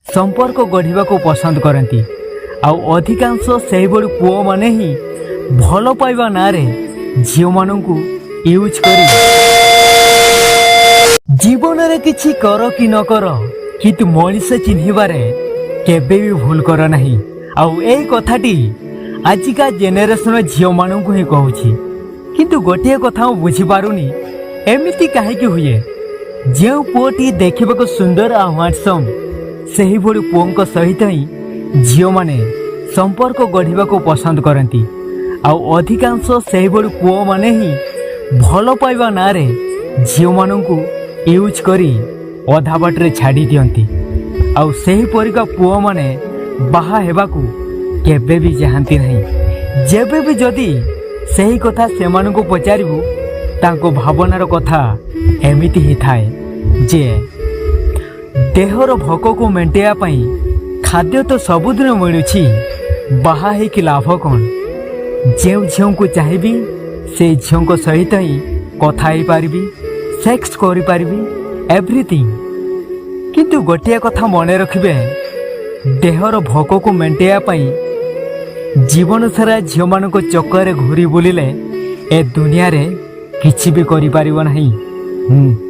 संपर्क गढ़ा पसंद करती अधिकांश से पुओ माने ही भल पाइबा ना झील मानू यूज कर जीवन रे किछि कर कि न कर किंतु मनीष चिन्हबारे केबे भी भूल कर नाही। आउ ए कथाटी आजिका जेनेरेशन झील मानू ही कहूछि किंतु गोटे कथा बुझी पारुनी एमिति काहेकि हुए जो पुओटी देखा सुंदर आ हैंडसम सही भली पुओं सहित ही झील माने संपर्क गढ़ा पसंद करती अधिकांश से भली पुओ माने ही भल पाइबा ना झील मानू यूज करी अधा बाटे छाड़ी दियंती आउ सही परिका पुओ माने बाहा हेबाकू केबे भी चाहती नहीं। जेबे भी जदि सही कथा से मानू पचारू तांको भावनार कथा एमिति ही थाए जे देहर भोक को मेंटेया पाई खाद्य तो सबुदिन मिलुछि बाहा हेकि लाभ कौन जो झील को चाहिए से झील सहित ही कथा ही पारिबी सेक्स करि पारिबी एवरीथिंग किंतु गोटे कथा मन रखिबे देहर भोक को मेंटेया पाई जीवन सारा झील मान चक्कर घूरी बुलिले ए दुनिया रे किछि भी करि पारिबो नहीं।